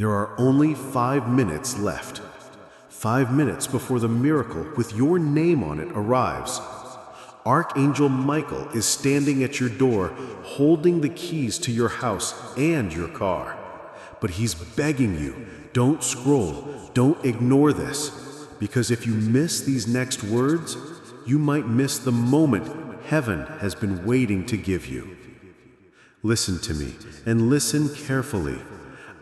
There are only 5 minutes left. 5 minutes before the miracle with your name on it arrives. Archangel Michael is standing at your door, holding the keys to your house and your car. But he's begging you, don't scroll, don't ignore this, because if you miss these next words, you might miss the moment heaven has been waiting to give you. Listen to me, and listen carefully.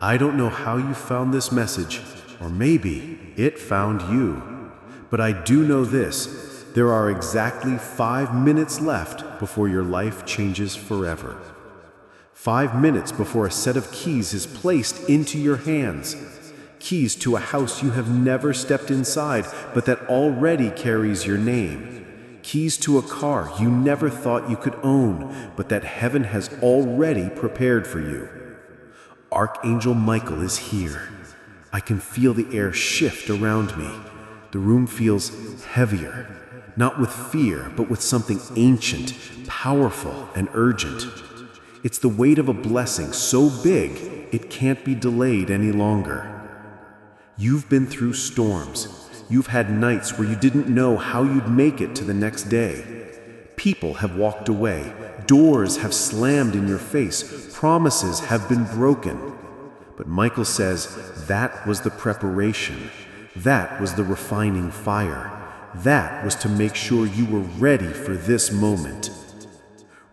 I don't know how you found this message, or maybe it found you. But I do know this. There are exactly 5 minutes left before your life changes forever. 5 minutes before a set of keys is placed into your hands. Keys to a house you have never stepped inside, but that already carries your name. Keys to a car you never thought you could own, but that heaven has already prepared for you. Archangel Michael is here. I can feel the air shift around me. The room feels heavier. Not with fear, but with something ancient, powerful, and urgent. It's the weight of a blessing so big, it can't be delayed any longer. You've been through storms. You've had nights where you didn't know how you'd make it to the next day. People have walked away. Doors have slammed in your face. Promises have been broken. But Michael says that was the preparation. That was the refining fire. That was to make sure you were ready for this moment.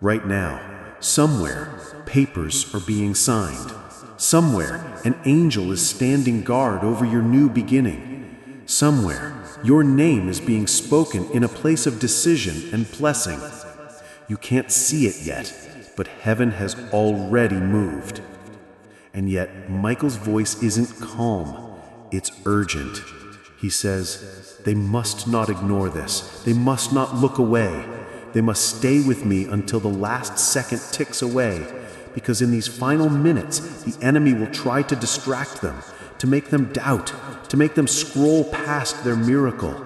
Right now, somewhere, papers are being signed. Somewhere, an angel is standing guard over your new beginning. Somewhere, your name is being spoken in a place of decision and blessing. You can't see it yet, but heaven has already moved. And yet, Michael's voice isn't calm, it's urgent. He says, they must not ignore this. They must not look away. They must stay with me until the last second ticks away, because in these final minutes, the enemy will try to distract them, to make them doubt, to make them scroll past their miracle.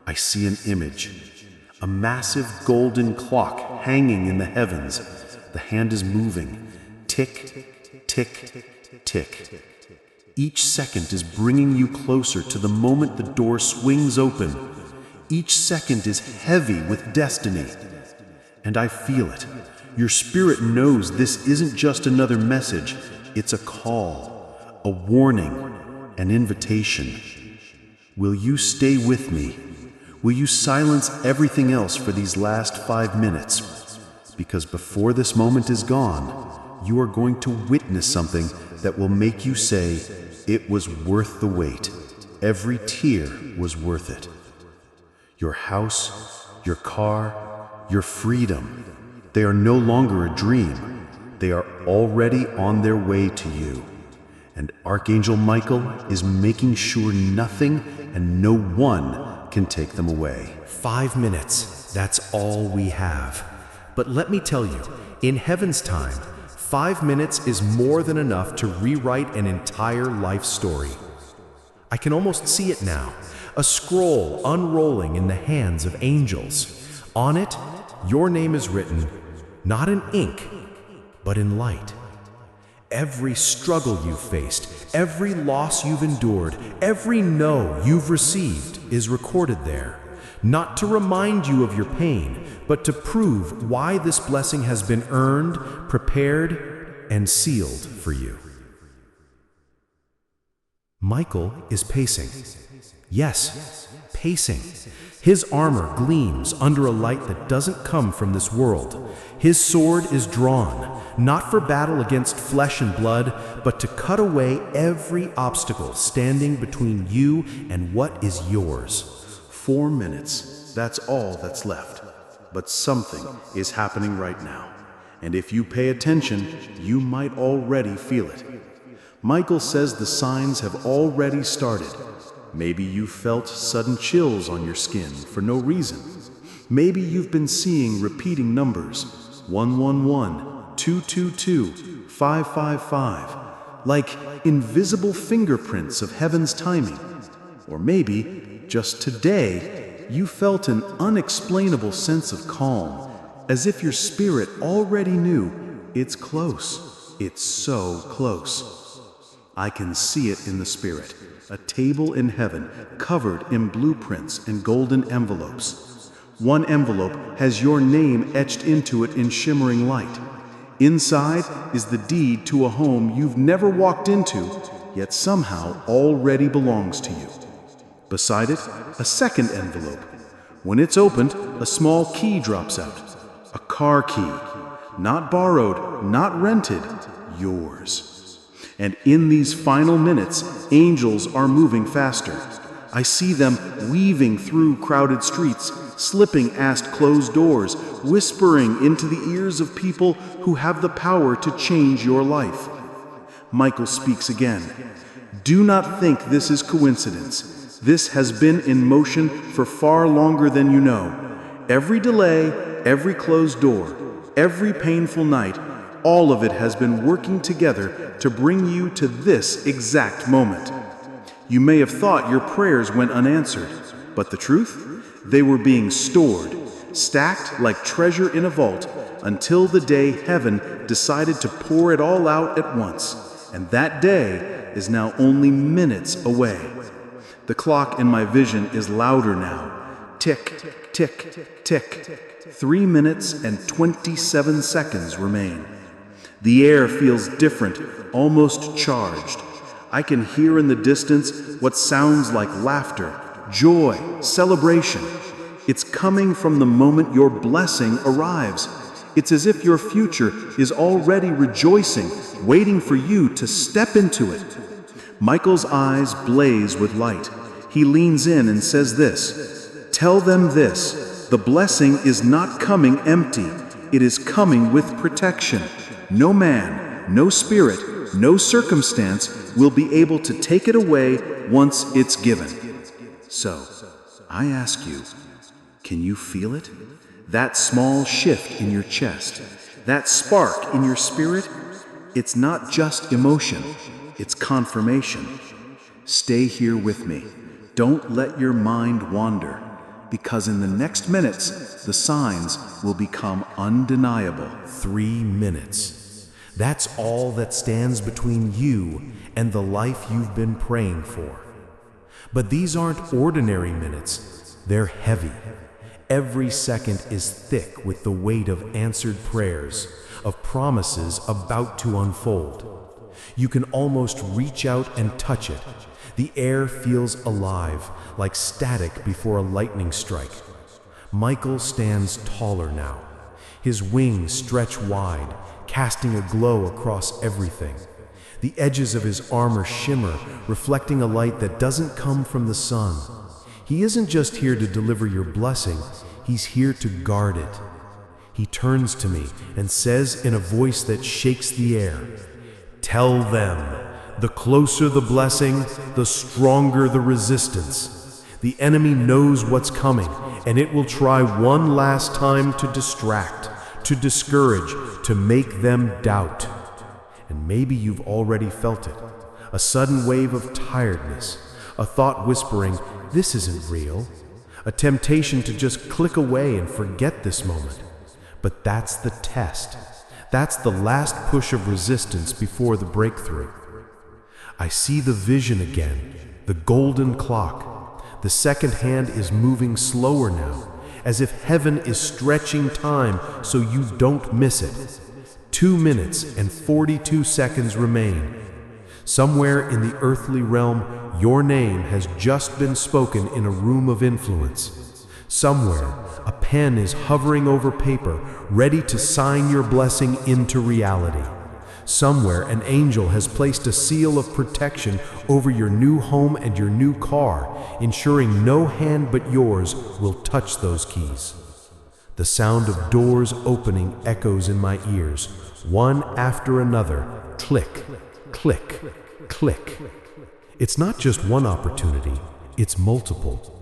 I see an image, a massive golden clock hanging in the heavens. The hand is moving, tick, tick, tick. Each second is bringing you closer to the moment the door swings open. Each second is heavy with destiny. And I feel it. Your spirit knows this isn't just another message. It's a call, a warning, an invitation. Will you stay with me? Will you silence everything else for these last 5 minutes? Because before this moment is gone, you are going to witness something that will make you say, it was worth the wait. Every tear was worth it. Your house, your car, your freedom, they are no longer a dream. They are already on their way to you. And Archangel Michael is making sure nothing and no one can take them away. 5 minutes, that's all we have. But let me tell you, in heaven's time, 5 minutes is more than enough to rewrite an entire life story. I can almost see it now, a scroll unrolling in the hands of angels. On it, your name is written, not in ink, but in light. Every struggle you've faced, every loss you've endured, every no you've received is recorded there, not to remind you of your pain, but to prove why this blessing has been earned, prepared, and sealed for you. Michael is pacing. Yes, pacing. His armor gleams under a light that doesn't come from this world. His sword is drawn, not for battle against flesh and blood, but to cut away every obstacle standing between you and what is yours. 4 minutes, that's all that's left. But something is happening right now. And if you pay attention, you might already feel it. Michael says the signs have already started. Maybe you felt sudden chills on your skin for no reason. Maybe you've been seeing repeating numbers, 111, 222, 555, like invisible fingerprints of heaven's timing. Or maybe, just today, you felt an unexplainable sense of calm, as if your spirit already knew it's close. It's so close. I can see it in the spirit. A table in heaven covered in blueprints and golden envelopes. One envelope has your name etched into it in shimmering light. Inside is the deed to a home you've never walked into, yet somehow already belongs to you. Beside it, a second envelope. When it's opened, a small key drops out. A car key. Not borrowed, not rented, yours. And in these final minutes, angels are moving faster. I see them weaving through crowded streets, slipping past closed doors, whispering into the ears of people who have the power to change your life. Michael speaks again. Do not think this is coincidence. This has been in motion for far longer than you know. Every delay, every closed door, every painful night, all of it has been working together to bring you to this exact moment. You may have thought your prayers went unanswered, but the truth? They were being stored, stacked like treasure in a vault, until the day heaven decided to pour it all out at once. And that day is now only minutes away. The clock in my vision is louder now. Tick, tick, tick. 3 minutes and 27 seconds remain. The air feels different, almost charged. I can hear in the distance what sounds like laughter, joy, celebration. It's coming from the moment your blessing arrives. It's as if your future is already rejoicing, waiting for you to step into it. Michael's eyes blaze with light. He leans in and says this, "Tell them this, the blessing is not coming empty. It is coming with protection. No man, no spirit, no circumstance will be able to take it away once it's given." So, I ask you, can you feel it? That small shift in your chest, that spark in your spirit? It's not just emotion, it's confirmation. Stay here with me. Don't let your mind wander, because in the next minutes, the signs will become undeniable. 3 minutes. That's all that stands between you and the life you've been praying for. But these aren't ordinary minutes. They're heavy. Every second is thick with the weight of answered prayers, of promises about to unfold. You can almost reach out and touch it. The air feels alive, like static before a lightning strike. Michael stands taller now. His wings stretch wide, casting a glow across everything. The edges of his armor shimmer, reflecting a light that doesn't come from the sun. He isn't just here to deliver your blessing, he's here to guard it. He turns to me and says in a voice that shakes the air, "Tell them, the closer the blessing, the stronger the resistance. The enemy knows what's coming, and it will try one last time to distract, to discourage, to make them doubt." And maybe you've already felt it, a sudden wave of tiredness, a thought whispering, "This isn't real," a temptation to just click away and forget this moment. But that's the test. That's the last push of resistance before the breakthrough. I see the vision again, the golden clock. The second hand is moving slower now, as if heaven is stretching time so you don't miss it. 2 minutes and 42 seconds remain. Somewhere in the earthly realm, your name has just been spoken in a room of influence. Somewhere, a pen is hovering over paper, ready to sign your blessing into reality. Somewhere, an angel has placed a seal of protection over your new home and your new car, ensuring no hand but yours will touch those keys. The sound of doors opening echoes in my ears, one after another, click, click, click. It's not just one opportunity, it's multiple.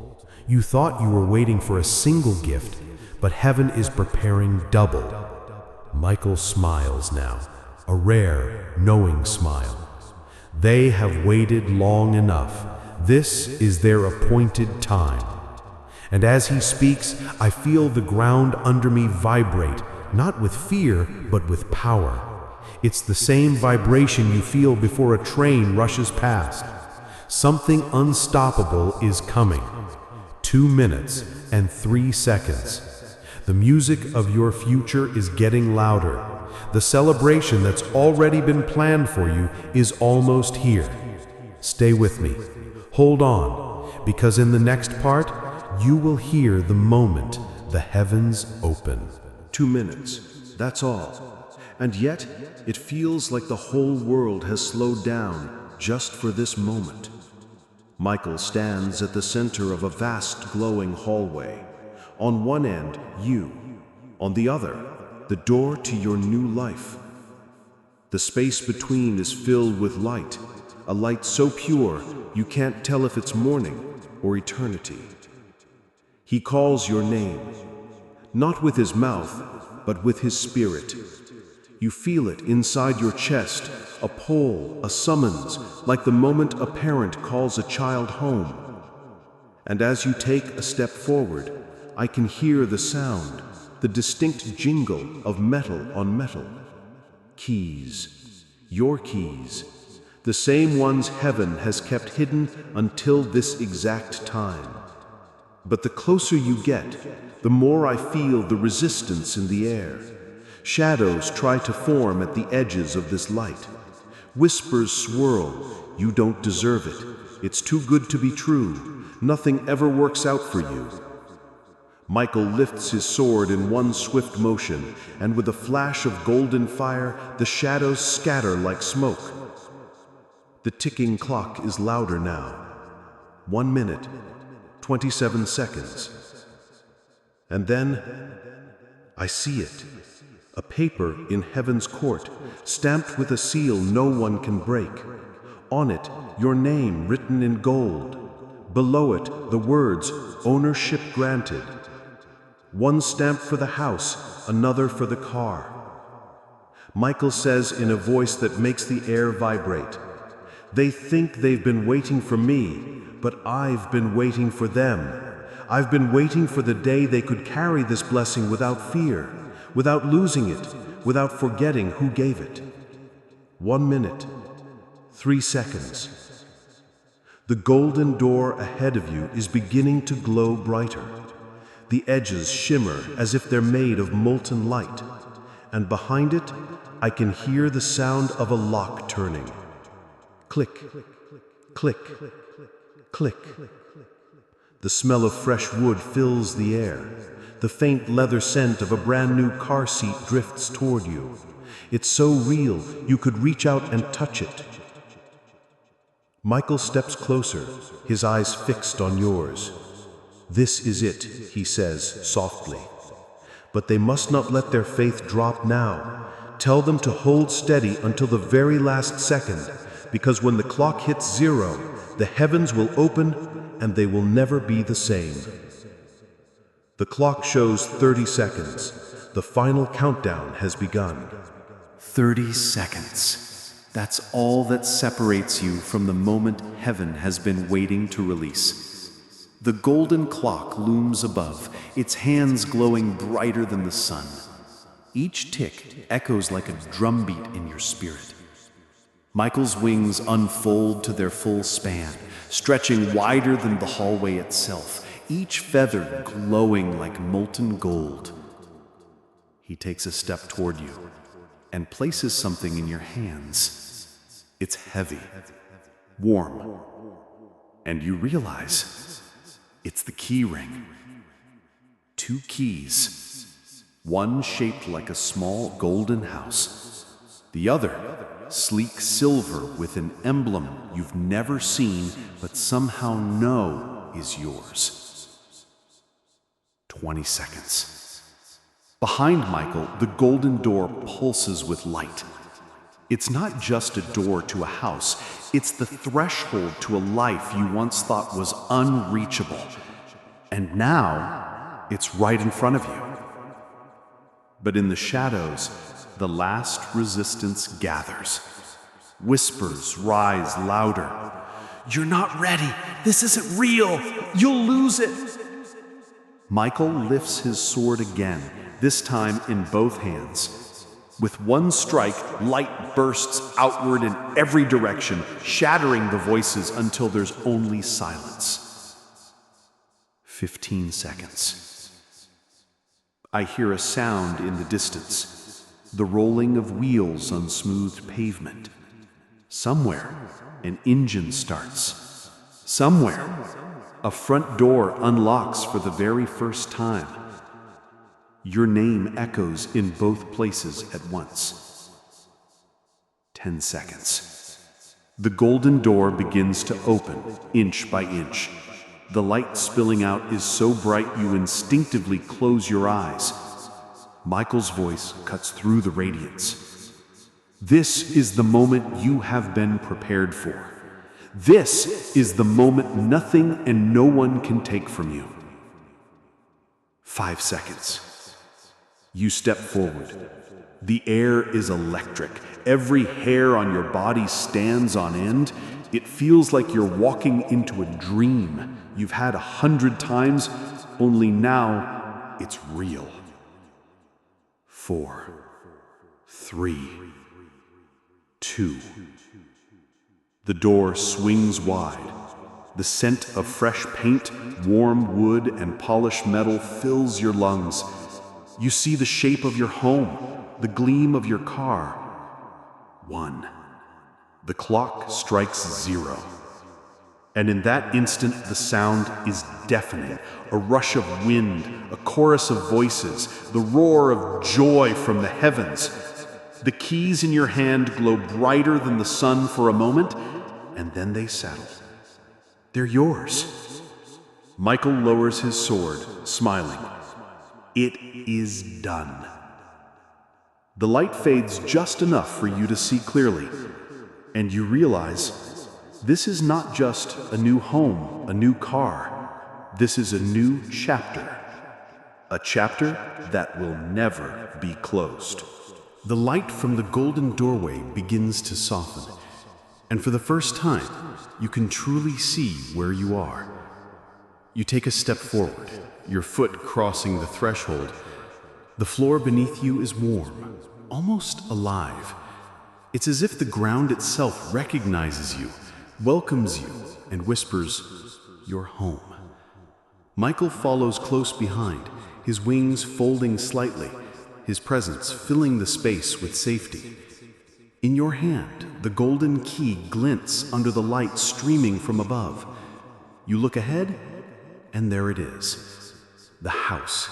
You thought you were waiting for a single gift, but heaven is preparing double. Michael smiles now, a rare, knowing smile. They have waited long enough. This is their appointed time. And as he speaks, I feel the ground under me vibrate, not with fear, but with power. It's the same vibration you feel before a train rushes past. Something unstoppable is coming. 2 minutes and 3 seconds. The music of your future is getting louder. The celebration that's already been planned for you is almost here. Stay with me. Hold on, because in the next part, you will hear the moment the heavens open. 2 minutes, that's all. And yet, it feels like the whole world has slowed down just for this moment. Michael stands at the center of a vast glowing hallway. On one end, you. On the other, the door to your new life. The space between is filled with light, a light so pure you can't tell if it's morning or eternity. He calls your name, not with his mouth, but with his spirit. You feel it inside your chest, a pull, a summons, like the moment a parent calls a child home. And as you take a step forward, I can hear the sound, the distinct jingle of metal on metal. Keys, your keys, the same ones heaven has kept hidden until this exact time. But the closer you get, the more I feel the resistance in the air. Shadows try to form at the edges of this light. Whispers swirl, you don't deserve it. It's too good to be true. Nothing ever works out for you. Michael lifts his sword in one swift motion, and with a flash of golden fire, the shadows scatter like smoke. The ticking clock is louder now. 1 minute, 27 seconds. And then, I see it. A paper in heaven's court, stamped with a seal no one can break. On it, your name written in gold. Below it, the words, ownership granted. One stamp for the house, another for the car. Michael says in a voice that makes the air vibrate, "They think they've been waiting for me, but I've been waiting for them. I've been waiting for the day they could carry this blessing without fear, without losing it, without forgetting who gave it." 1 minute, 3 seconds. The golden door ahead of you is beginning to glow brighter. The edges shimmer as if they're made of molten light, and behind it, I can hear the sound of a lock turning. Click, click, click. The smell of fresh wood fills the air. The faint leather scent of a brand new car seat drifts toward you. It's so real, you could reach out and touch it. Michael steps closer, his eyes fixed on yours. "This is it," he says softly. But they must not let their faith drop now. Tell them to hold steady until the very last second, because when the clock hits 0, the heavens will open and they will never be the same. The clock shows 30 seconds. The final countdown has begun. 30 seconds. That's all that separates you from the moment heaven has been waiting to release. The golden clock looms above, its hands glowing brighter than the sun. Each tick echoes like a drumbeat in your spirit. Michael's wings unfold to their full span, stretching wider than the hallway itself, each feather glowing like molten gold. He takes a step toward you and places something in your hands. It's heavy, warm, and you realize it's the key ring. 2 keys, one shaped like a small golden house, the other sleek silver with an emblem you've never seen but somehow know is yours. 20 seconds. Behind Michael, the golden door pulses with light. It's not just a door to a house, it's the threshold to a life you once thought was unreachable. And now, it's right in front of you. But in the shadows, the last resistance gathers. Whispers rise louder. "You're not ready. This isn't real. You'll lose it." Michael lifts his sword again, this time in both hands. With one strike, light bursts outward in every direction, shattering the voices until there's only silence. 15 seconds. I hear a sound in the distance, the rolling of wheels on smooth pavement. Somewhere, an engine starts. Somewhere, a front door unlocks for the very first time. Your name echoes in both places at once. 10 seconds. The golden door begins to open, inch by inch. The light spilling out is so bright you instinctively close your eyes. Michael's voice cuts through the radiance. This is the moment you have been prepared for. This is the moment nothing and no one can take from you. 5 seconds. You step forward. The air is electric. Every hair on your body stands on end. It feels like you're walking into a dream you've had 100 times, only now it's real. 4, 3, 2. The door swings wide. The scent of fresh paint, warm wood, and polished metal fills your lungs. You see the shape of your home, the gleam of your car. 1. The clock strikes 0. And in that instant, the sound is deafening. A rush of wind, a chorus of voices, the roar of joy from the heavens. The keys in your hand glow brighter than the sun for a moment, and then they settle. They're yours. Michael lowers his sword, smiling. It is done. The light fades just enough for you to see clearly, and you realize this is not just a new home, a new car. This is a new chapter. A chapter that will never be closed. The light from the golden doorway begins to soften, and for the first time, you can truly see where you are. You take a step forward, your foot crossing the threshold. The floor beneath you is warm, almost alive. It's as if the ground itself recognizes you, welcomes you, and whispers, "You're home." Michael follows close behind, his wings folding slightly, his presence filling the space with safety. In your hand, the golden key glints under the light streaming from above. You look ahead, and there it is. The house.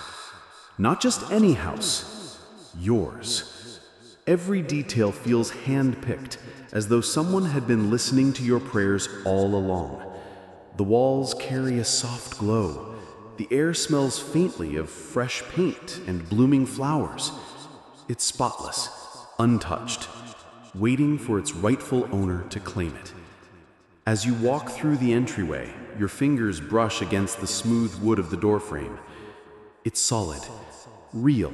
Not just any house, yours. Every detail feels hand-picked, as though someone had been listening to your prayers all along. The walls carry a soft glow. The air smells faintly of fresh paint and blooming flowers. It's spotless, untouched, waiting for its rightful owner to claim it. As you walk through the entryway, your fingers brush against the smooth wood of the doorframe. It's solid, real,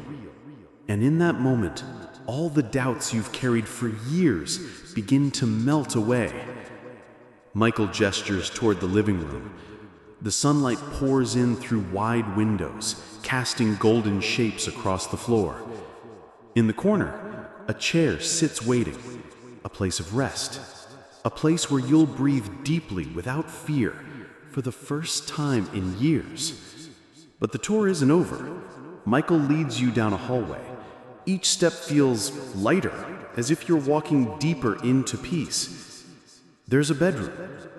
and in that moment, all the doubts you've carried for years begin to melt away. Michael gestures toward the living room. The sunlight pours in through wide windows, casting golden shapes across the floor. In the corner, a chair sits waiting, a place of rest, a place where you'll breathe deeply without fear for the first time in years. But the tour isn't over. Michael leads you down a hallway. Each step feels lighter, as if you're walking deeper into peace. There's a bedroom,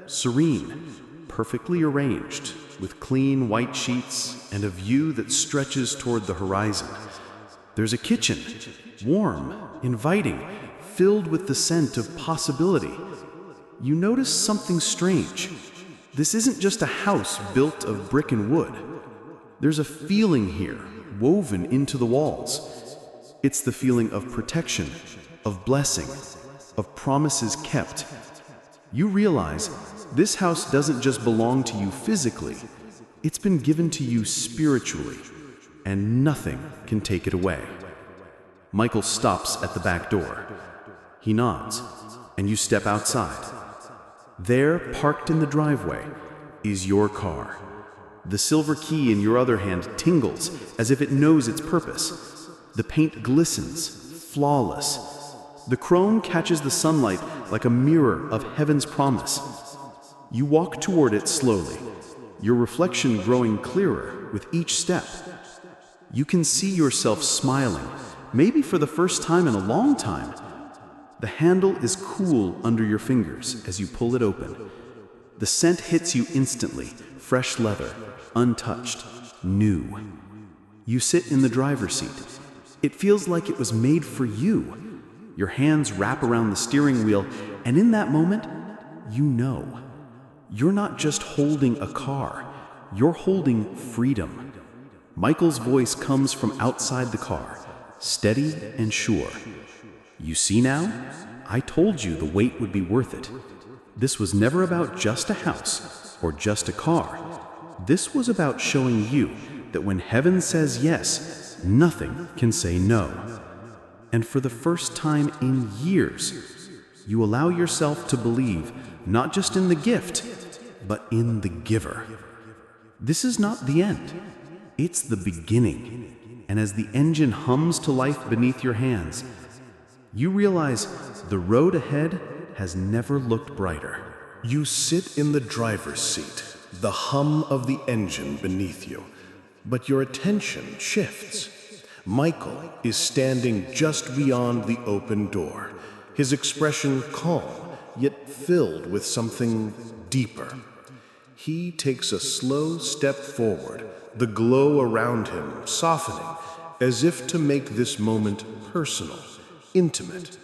serene, perfectly arranged, with clean white sheets and a view that stretches toward the horizon. There's a kitchen, warm, inviting, filled with the scent of possibility. You notice something strange. This isn't just a house built of brick and wood. There's a feeling here, woven into the walls. It's the feeling of protection, of blessing, of promises kept. You realize this house doesn't just belong to you physically. It's been given to you spiritually, and nothing can take it away. Michael stops at the back door. He nods, and you step outside. There, parked in the driveway, is your car. The silver key in your other hand tingles as if it knows its purpose. The paint glistens, flawless. The chrome catches the sunlight like a mirror of heaven's promise. You walk toward it slowly, your reflection growing clearer with each step. You can see yourself smiling, maybe for the first time in a long time. The handle is cool under your fingers as you pull it open. The scent hits you instantly, fresh leather, untouched, new. You sit in the driver's seat. It feels like it was made for you. Your hands wrap around the steering wheel, and in that moment, you know. You're not just holding a car, you're holding freedom. Michael's voice comes from outside the car, steady and sure. You see now? I told you the wait would be worth it. This was never about just a house or just a car. This was about showing you that when heaven says yes, nothing can say no. And for the first time in years, you allow yourself to believe not just in the gift, but in the giver. This is not the end. It's the beginning. And as the engine hums to life beneath your hands, you realize the road ahead has never looked brighter. You sit in the driver's seat, the hum of the engine beneath you, but your attention shifts. Michael is standing just beyond the open door, his expression calm, yet filled with something deeper. He takes a slow step forward, the glow around him softening, as if to make this moment personal, intimate.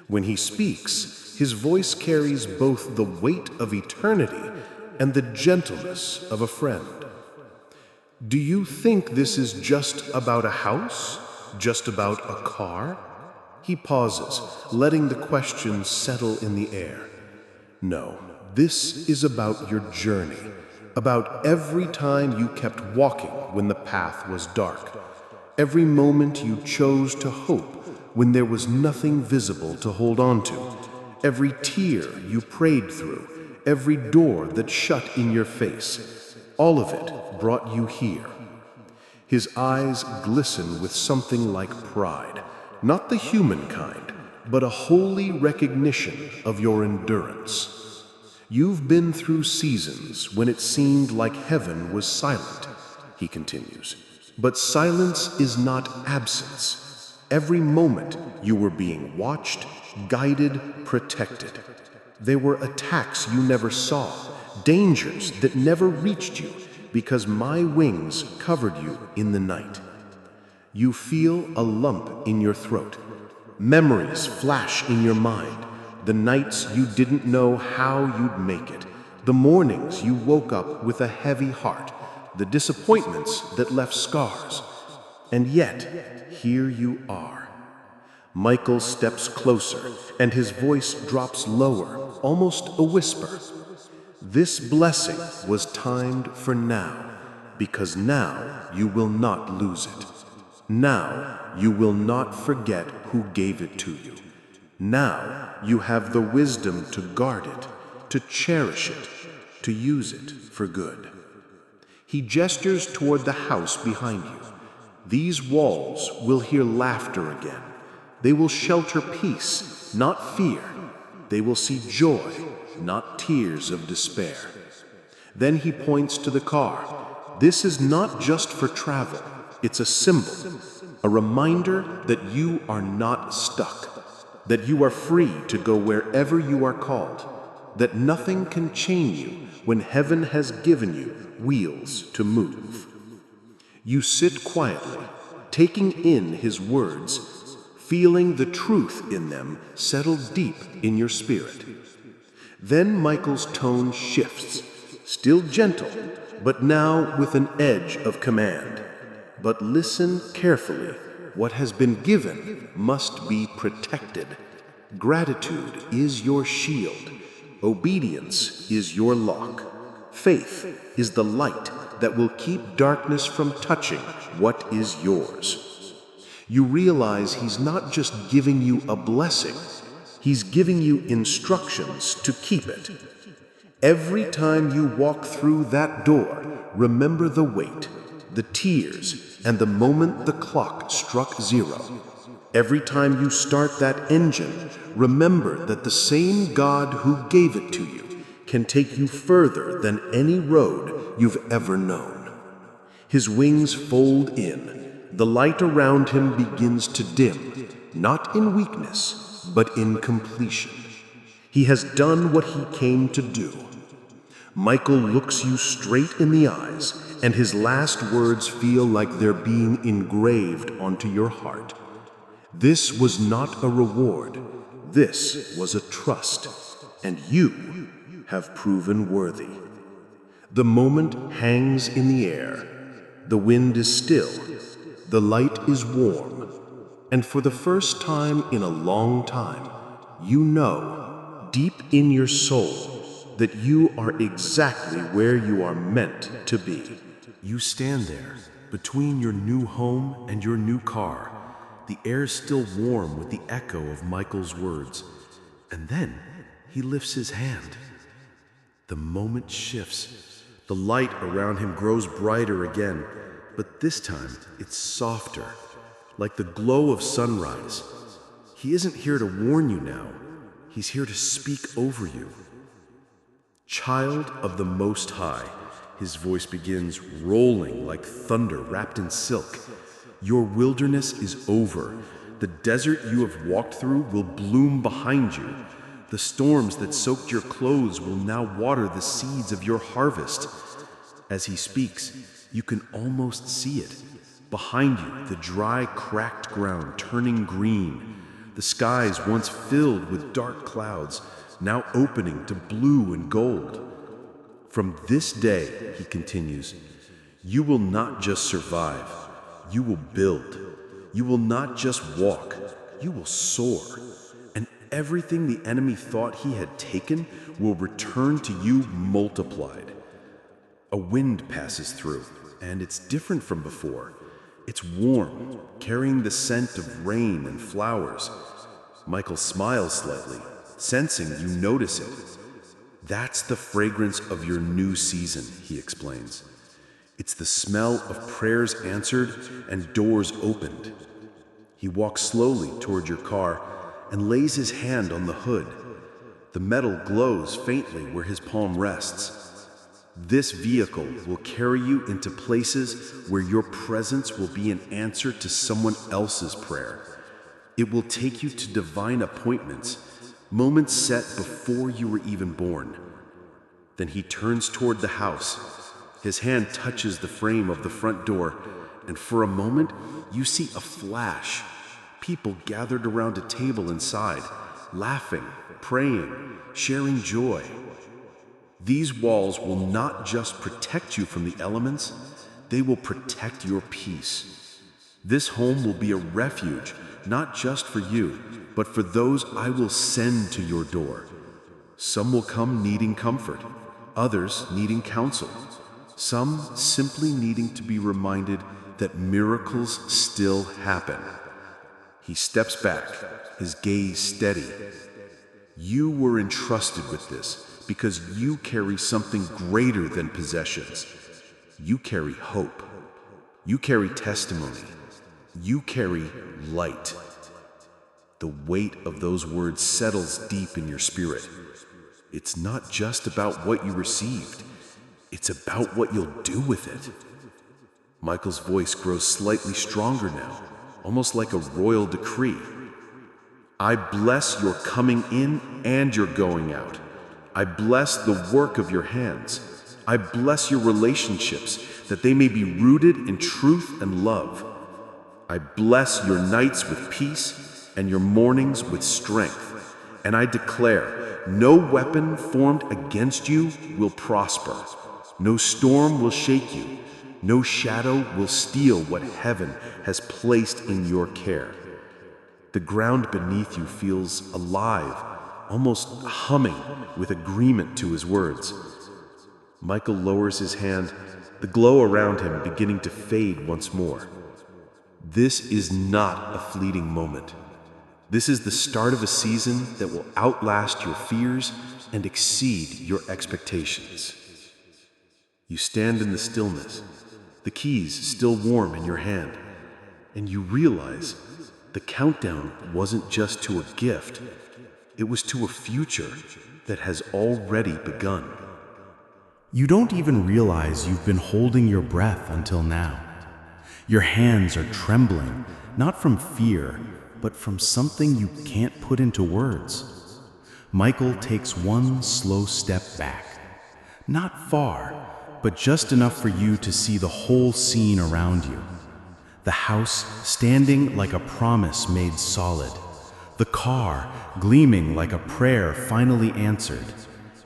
When he speaks, his voice carries both the weight of eternity and the gentleness of a friend. Do you think this is just about a house? Just about a car? He pauses, letting the question settle in the air. No, this is about your journey, about every time you kept walking when the path was dark, every moment you chose to hope when there was nothing visible to hold on to, every tear you prayed through, every door that shut in your face. All of it brought you here. His eyes glisten with something like pride, not the human kind, but a holy recognition of your endurance. You've been through seasons when it seemed like heaven was silent, he continues. But silence is not absence. Every moment you were being watched, guided, protected. There were attacks you never saw, dangers that never reached you, because my wings covered you in the night. You feel a lump in your throat. Memories flash in your mind. The nights you didn't know how you'd make it. The mornings you woke up with a heavy heart. The disappointments that left scars. And yet, here you are. Michael steps closer, and his voice drops lower, almost a whisper. This blessing was timed for now, because now you will not lose it. Now you will not forget who gave it to you. Now you have the wisdom to guard it, to cherish it, to use it for good. He gestures toward the house behind you. These walls will hear laughter again. They will shelter peace, not fear. They will see joy, not tears of despair. Then he points to the car. This is not just for travel. It's a symbol, a reminder that you are not stuck, that you are free to go wherever you are called, that nothing can chain you when heaven has given you wheels to move. You sit quietly, taking in his words, feeling the truth in them settle deep in your spirit. Then Michael's tone shifts, still gentle, but now with an edge of command. But listen carefully. What has been given must be protected. Gratitude is your shield. Obedience is your lock. Faith is the light that will keep darkness from touching what is yours. You realize he's not just giving you a blessing, he's giving you instructions to keep it. Every time you walk through that door, remember the wait, the tears, and the moment the clock struck 0. Every time you start that engine, remember that the same God who gave it to you can take you further than any road you've ever known. His wings fold in. The light around him begins to dim, not in weakness, but in completion. He has done what he came to do. Michael looks you straight in the eyes, and his last words feel like they're being engraved onto your heart. This was not a reward. This was a trust, and you have proven worthy. The moment hangs in the air. The wind is still. The light is warm. And for the first time in a long time, you know, deep in your soul, that you are exactly where you are meant to be. You stand there, between your new home and your new car. The air's still warm with the echo of Michael's words. And then he lifts his hand. The moment shifts. The light around him grows brighter again, but this time it's softer, like the glow of sunrise. He isn't here to warn you now. He's here to speak over you. Child of the Most High, his voice begins rolling like thunder wrapped in silk. Your wilderness is over. The desert you have walked through will bloom behind you. The storms that soaked your clothes will now water the seeds of your harvest. As he speaks, you can almost see it. Behind you, the dry, cracked ground turning green. The skies once filled with dark clouds, now opening to blue and gold. From this day, he continues, you will not just survive, you will build. You will not just walk, you will soar. And everything the enemy thought he had taken will return to you multiplied. A wind passes through, and it's different from before. It's warm, carrying the scent of rain and flowers. Michael smiles slightly, sensing you notice it. That's the fragrance of your new season, he explains. It's the smell of prayers answered and doors opened. He walks slowly toward your car and lays his hand on the hood. The metal glows faintly where his palm rests. This vehicle will carry you into places where your presence will be an answer to someone else's prayer. It will take you to divine appointments, moments set before you were even born. Then he turns toward the house. His hand touches the frame of the front door, and for a moment, you see a flash. People gathered around a table inside, laughing, praying, sharing joy. These walls will not just protect you from the elements, they will protect your peace. This home will be a refuge, not just for you, but for those I will send to your door. Some will come needing comfort, others needing counsel. Some simply needing to be reminded that miracles still happen. He steps back, his gaze steady. You were entrusted with this because you carry something greater than possessions. You carry hope. You carry testimony. You carry light. The weight of those words settles deep in your spirit. It's not just about what you received. It's about what you'll do with it. Michael's voice grows slightly stronger now, almost like a royal decree. I bless your coming in and your going out. I bless the work of your hands. I bless your relationships, that they may be rooted in truth and love. I bless your nights with peace and your mornings with strength. And I declare, no weapon formed against you will prosper. No storm will shake you. No shadow will steal what heaven has placed in your care. The ground beneath you feels alive, almost humming with agreement to his words. Michael lowers his hand, the glow around him beginning to fade once more. This is not a fleeting moment. This is the start of a season that will outlast your fears and exceed your expectations. You stand in the stillness, the keys still warm in your hand, and you realize The countdown wasn't just to a gift, it was to a future that has already begun. You don't even realize you've been holding your breath until now. Your hands are trembling, not from fear, but from something you can't put into words. Michael takes one slow step back. Not far, but just enough for you to see the whole scene around you. The house standing like a promise made solid. The car gleaming like a prayer finally answered.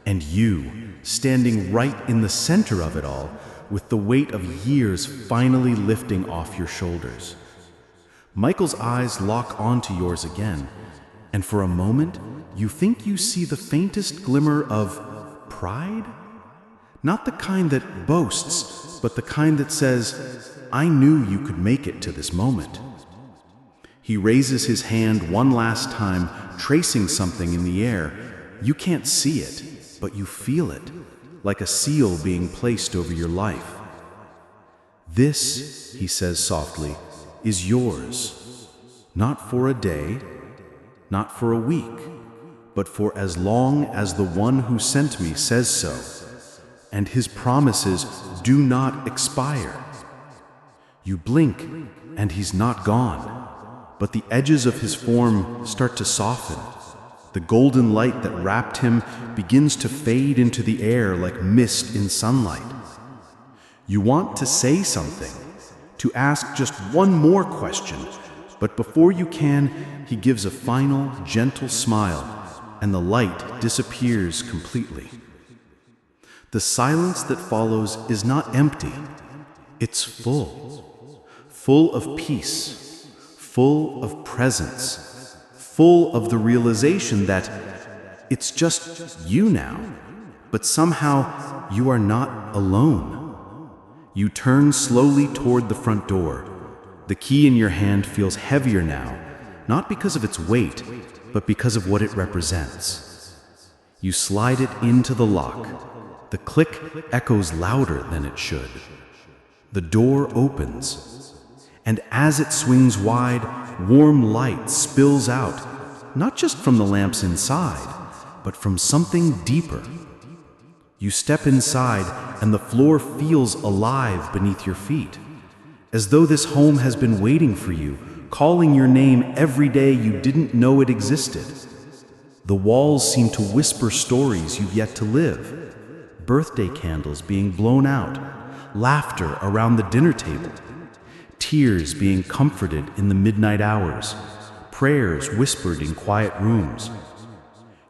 And you standing right in the center of it all, with the weight of years finally lifting off your shoulders. Michael's eyes lock onto yours again, and for a moment, you think you see the faintest glimmer of pride? Not the kind that boasts, but the kind that says, I knew you could make it to this moment. He raises his hand one last time, tracing something in the air. You can't see it, but you feel it, like a seal being placed over your life. This, he says softly, is yours. Not for a day, not for a week, but for as long as the one who sent me says so. And his promises do not expire. You blink, and he's not gone, but the edges of his form start to soften. The golden light that wrapped him begins to fade into the air like mist in sunlight. You want to say something, to ask just one more question, but before you can, he gives a final, gentle smile, and the light disappears completely. The silence that follows is not empty, it's full. Full of peace, full of presence, full of the realization that it's just you now, but somehow you are not alone. You turn slowly toward the front door. The key in your hand feels heavier now, not because of its weight, but because of what it represents. You slide it into the lock. The click echoes louder than it should. The door opens, and as it swings wide, warm light spills out, not just from the lamps inside, but from something deeper. You step inside, and the floor feels alive beneath your feet, as though this home has been waiting for you, calling your name every day you didn't know it existed. The walls seem to whisper stories you've yet to live. Birthday candles being blown out, laughter around the dinner table, tears being comforted in the midnight hours, prayers whispered in quiet rooms.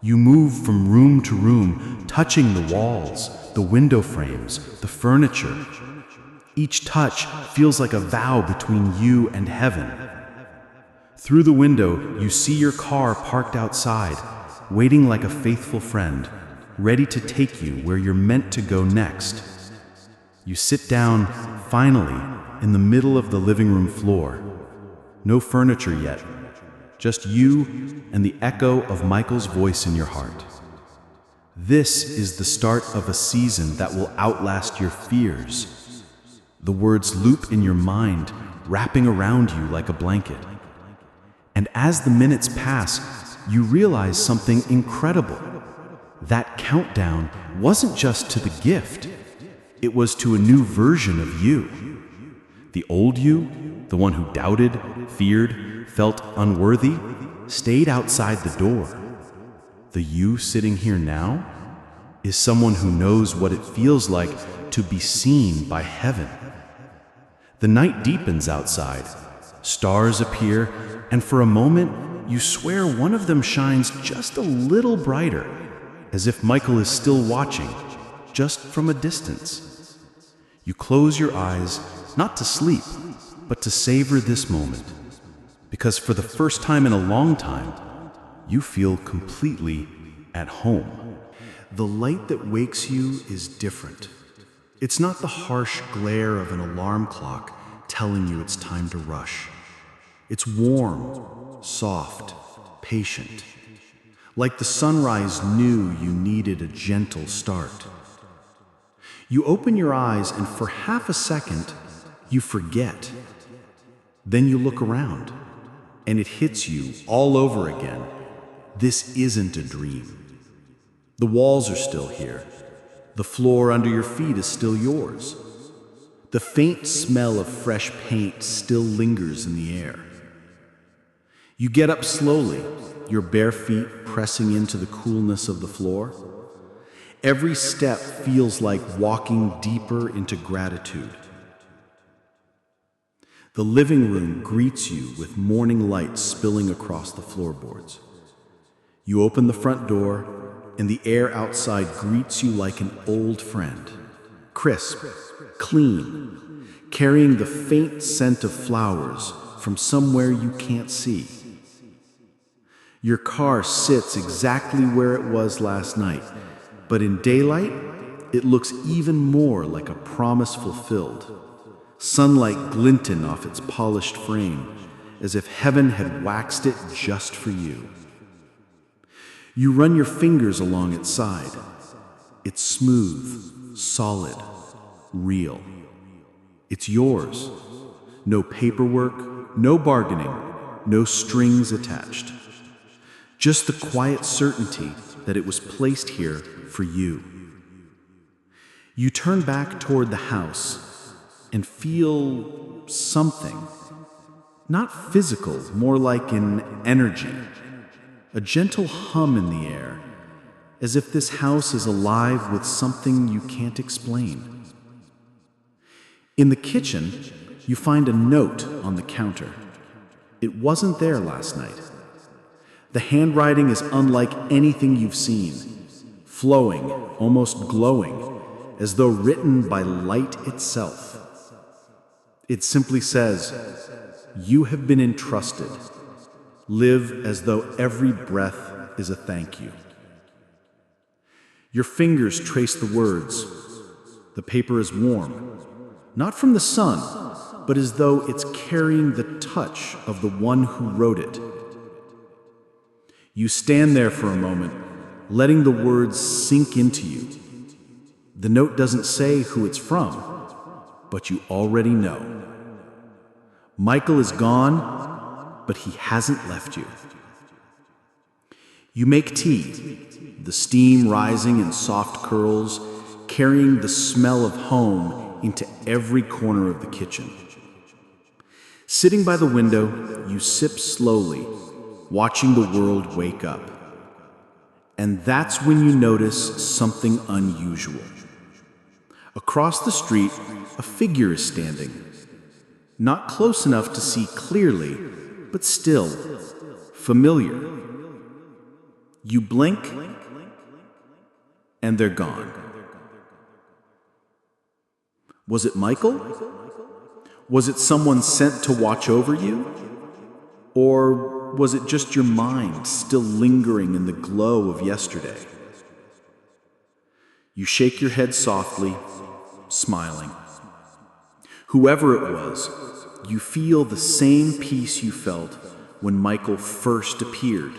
You move from room to room, touching the walls, the window frames, the furniture. Each touch feels like a vow between you and heaven. Through the window, you see your car parked outside, waiting like a faithful friend, ready to take you where you're meant to go next. You sit down, finally, in the middle of the living room floor. No furniture yet, just you and the echo of Michael's voice in your heart. This is the start of a season that will outlast your fears. The words loop in your mind, wrapping around you like a blanket. And as the minutes pass, you realize something incredible. That countdown wasn't just to the gift. It was to a new version of you. The old you, the one who doubted, feared, felt unworthy, stayed outside the door. The you sitting here now is someone who knows what it feels like to be seen by heaven. The night deepens outside. Stars appear, and for a moment, you swear one of them shines just a little brighter, as if Michael is still watching, just from a distance. You close your eyes, not to sleep, but to savor this moment, because for the first time in a long time, you feel completely at home. The light that wakes you is different. It's not the harsh glare of an alarm clock telling you it's time to rush. It's warm, soft, patient. Like the sunrise knew you needed a gentle start. You open your eyes and for half a second, you forget. Then you look around. and it hits you all over again. This isn't a dream. The walls are still here. The floor under your feet is still yours. The faint smell of fresh paint still lingers in the air. You get up slowly, your bare feet pressing into the coolness of the floor. Every step feels like walking deeper into gratitude. The living room greets you with morning light spilling across the floorboards. You open the front door, and the air outside greets you like an old friend. Crisp, clean, carrying the faint scent of flowers from somewhere you can't see. Your car sits exactly where it was last night, but in daylight, it looks even more like a promise fulfilled. Sunlight glinting off its polished frame, as if heaven had waxed it just for you. You run your fingers along its side. It's smooth, solid, real. It's yours. No paperwork, no bargaining, no strings attached. Just the quiet certainty that it was placed here for you. You turn back toward the house and feel something. Not physical, more like an energy. A gentle hum in the air, as if this house is alive with something you can't explain. In the kitchen, you find a note on the counter. It wasn't there last night. The handwriting is unlike anything you've seen, flowing, almost glowing, as though written by light itself. It simply says, "You have been entrusted. Live as though every breath is a thank you." Your fingers trace the words. The paper is warm, not from the sun, but as though it's carrying the touch of the one who wrote it. You stand there for a moment, letting the words sink into you. The note doesn't say who it's from, but you already know. Michael is gone, but he hasn't left you. You make tea, the steam rising in soft curls, carrying the smell of home into every corner of the kitchen. Sitting by the window, you sip slowly, watching the world wake up. And that's when you notice something unusual. Across the street, a figure is standing. Not close enough to see clearly, but still familiar. You blink, and they're gone. Was it Michael? Was it someone sent to watch over you? Or was it just your mind still lingering in the glow of yesterday? You shake your head softly, smiling. Whoever it was, you feel the same peace you felt when Michael first appeared.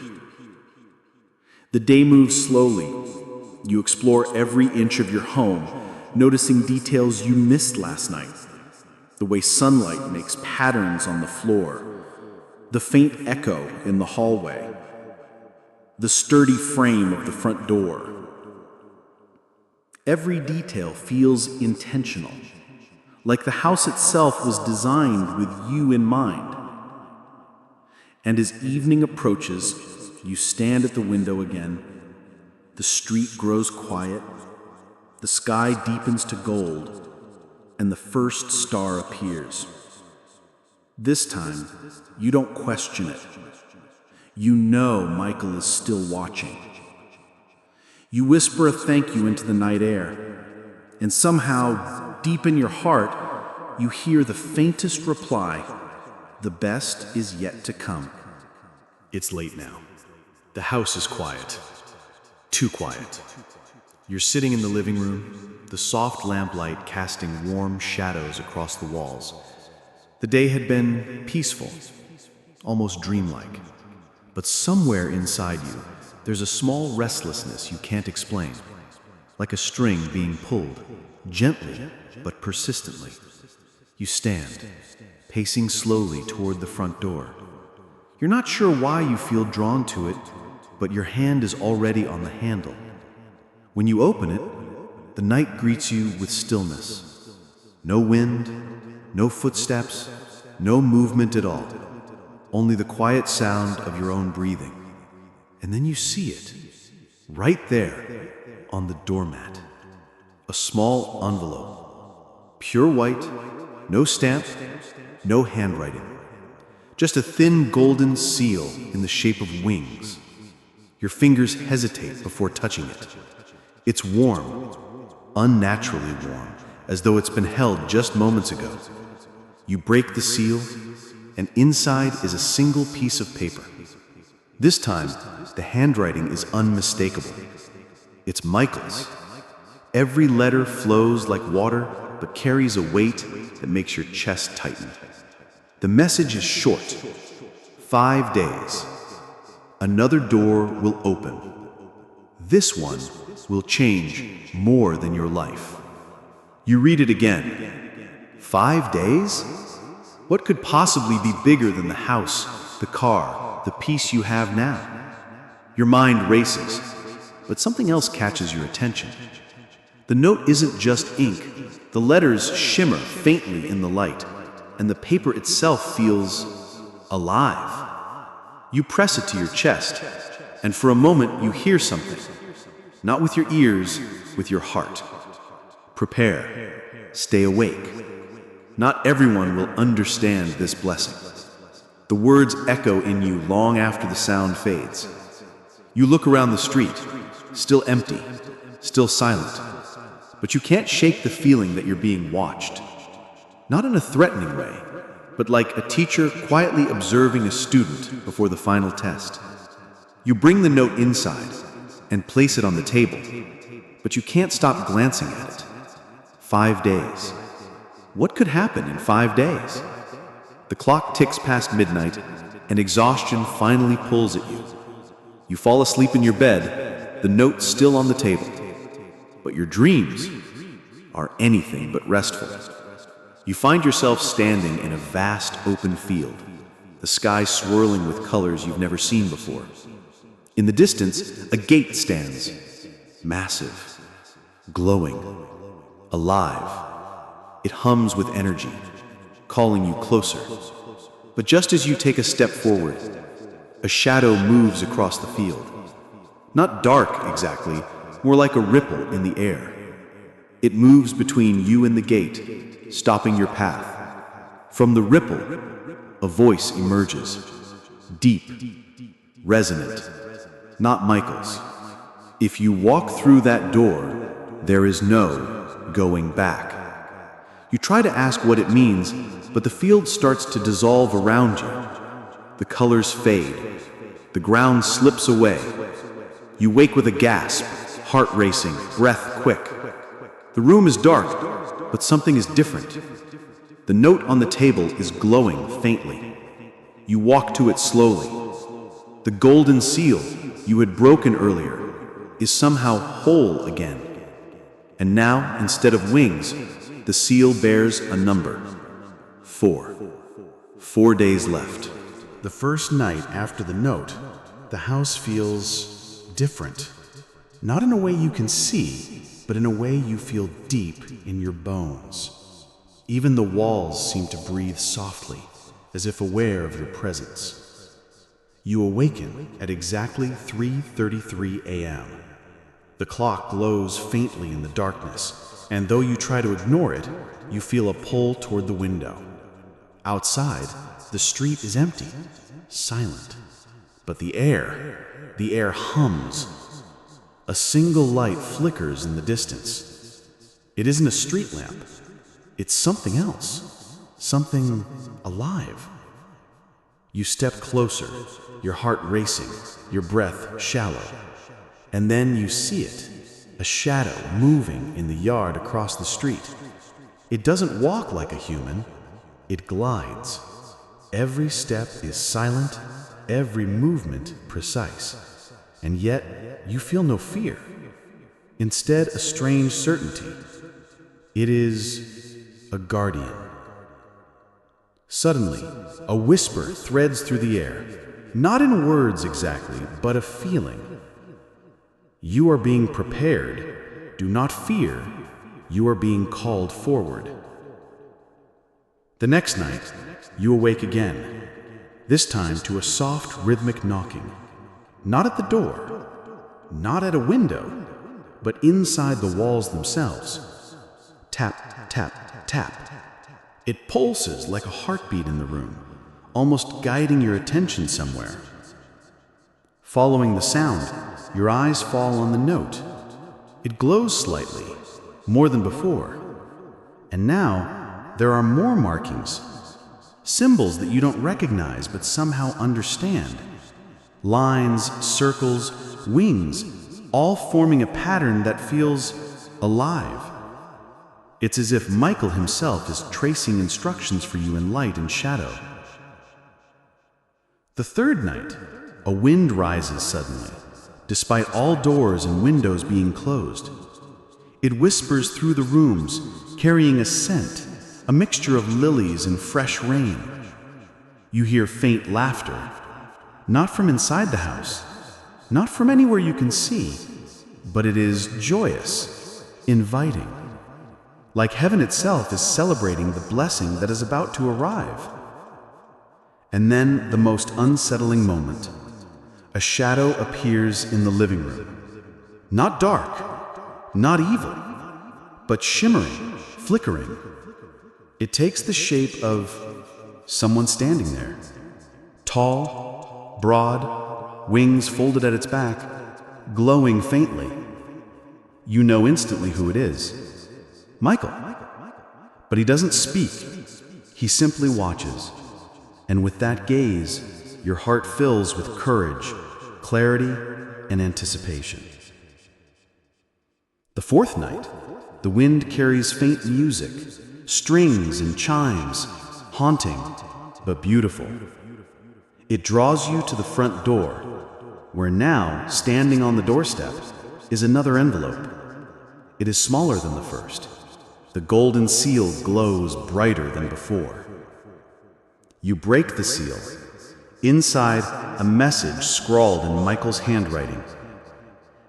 The day moves slowly. You explore every inch of your home, noticing details you missed last night. The way sunlight makes patterns on the floor, the faint echo in the hallway, the sturdy frame of the front door. Every detail feels intentional, like the house itself was designed with you in mind. And as evening approaches, you stand at the window again. The street grows quiet, the sky deepens to gold, and the first star appears. This time, you don't question it. You know Michael is still watching. You whisper a thank you into the night air, and somehow, deep in your heart, you hear the faintest reply, "The best is yet to come." It's late now. The house is quiet. Too quiet. You're sitting in the living room, the soft lamplight casting warm shadows across the walls. The day had been peaceful, almost dreamlike. But somewhere inside you, there's a small restlessness you can't explain, like a string being pulled, gently but persistently. You stand, pacing slowly toward the front door. You're not sure why you feel drawn to it, but your hand is already on the handle. When you open it, the night greets you with stillness. No wind, no footsteps, no movement at all. Only the quiet sound of your own breathing. And then you see it, right there, on the doormat. A small envelope. Pure white, no stamp, no handwriting. Just a thin golden seal in the shape of wings. Your fingers hesitate before touching it. It's warm, unnaturally warm, as though it's been held just moments ago. You break the seal, and inside is a single piece of paper. This time, the handwriting is unmistakable. It's Michael's. Every letter flows like water, but carries a weight that makes your chest tighten. The message is short. 5 days. Another door will open. This one will change more than your life. You read it again. 5 days? What could possibly be bigger than the house, the car, the peace you have now? Your mind races, but something else catches your attention. The note isn't just ink. The letters shimmer faintly in the light, and the paper itself feels alive. You press it to your chest, and for a moment you hear something. Not with your ears, with your heart. Prepare. Stay awake. Not everyone will understand this blessing. The words echo in you long after the sound fades. You look around the street, still empty, still silent, but you can't shake the feeling that you're being watched. Not in a threatening way, but like a teacher quietly observing a student before the final test. You bring the note inside and place it on the table, but you can't stop glancing at it. 5 days. What could happen in 5 days? The clock ticks past midnight, and exhaustion finally pulls at you. You fall asleep in your bed, the note still on the table. But your dreams are anything but restful. You find yourself standing in a vast open field, the sky swirling with colors you've never seen before. In the distance, a gate stands, massive, glowing, alive. It hums with energy, calling you closer. But just as you take a step forward, a shadow moves across the field. Not dark exactly, more like a ripple in the air. It moves between you and the gate, stopping your path. From the ripple, a voice emerges, deep, resonant, not Michael's. If you walk through that door, there is no going back. You try to ask what it means, but the field starts to dissolve around you. The colors fade. The ground slips away. You wake with a gasp, heart racing, breath quick. The room is dark, but something is different. The note on the table is glowing faintly. You walk to it slowly. The golden seal you had broken earlier is somehow whole again. And now, instead of wings, the seal bears a number. 4. 4 days left. The first night after the note, the house feels different. Not in a way you can see, but in a way you feel deep in your bones. Even the walls seem to breathe softly, as if aware of your presence. You awaken at exactly 3:33 a.m. The clock glows faintly in the darkness, and though you try to ignore it, you feel a pull toward the window. Outside, the street is empty, silent. But the air hums. A single light flickers in the distance. It isn't a street lamp. It's something else. Something alive. You step closer, your heart racing, your breath shallow. And then you see it, a shadow moving in the yard across the street. It doesn't walk like a human. It glides. Every step is silent, every movement precise. And yet, you feel no fear. Instead, a strange certainty. It is a guardian. Suddenly, a whisper threads through the air. not in words exactly, but a feeling. You are being prepared. Do not fear. You are being called forward. The next night, you awake again, this time to a soft, rhythmic knocking. Not at the door, not at a window, but inside the walls themselves. Tap, tap, tap. It pulses like a heartbeat in the room, almost guiding your attention somewhere. Following the sound, your eyes fall on the note. It glows slightly, more than before. And now, there are more markings, symbols that you don't recognize but somehow understand. Lines, circles, wings, all forming a pattern that feels alive. It's as if Michael himself is tracing instructions for you in light and shadow. The third night, a wind rises suddenly, despite all doors and windows being closed. It whispers through the rooms, carrying a scent, a mixture of lilies and fresh rain. You hear faint laughter, not from inside the house, not from anywhere you can see, but it is joyous, inviting. Like heaven itself is celebrating the blessing that is about to arrive. And then the most unsettling moment. A shadow appears in the living room. Not dark, not evil, but shimmering, flickering. It takes the shape of someone standing there. Tall, broad, wings folded at its back, glowing faintly. You know instantly who it is. Michael. But he doesn't speak. He simply watches. And with that gaze, your heart fills with courage, clarity, and anticipation. The fourth night, the wind carries faint music, strings and chimes, haunting but beautiful. It draws you to the front door, where now, standing on the doorstep, is another envelope. It is smaller than the first. The golden seal glows brighter than before. You break the seal. Inside, a message scrawled in Michael's handwriting.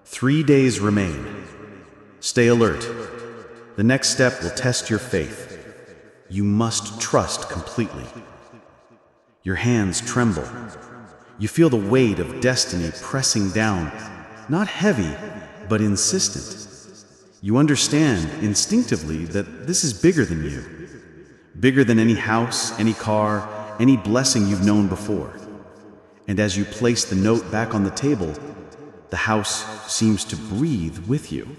3 days remain. Stay alert. The next step will test your faith. You must trust completely. Your hands tremble. You feel the weight of destiny pressing down, not heavy, but insistent. You understand instinctively that this is bigger than you, bigger than any house, any car, any blessing you've known before. And as you place the note back on the table, the house seems to breathe with you.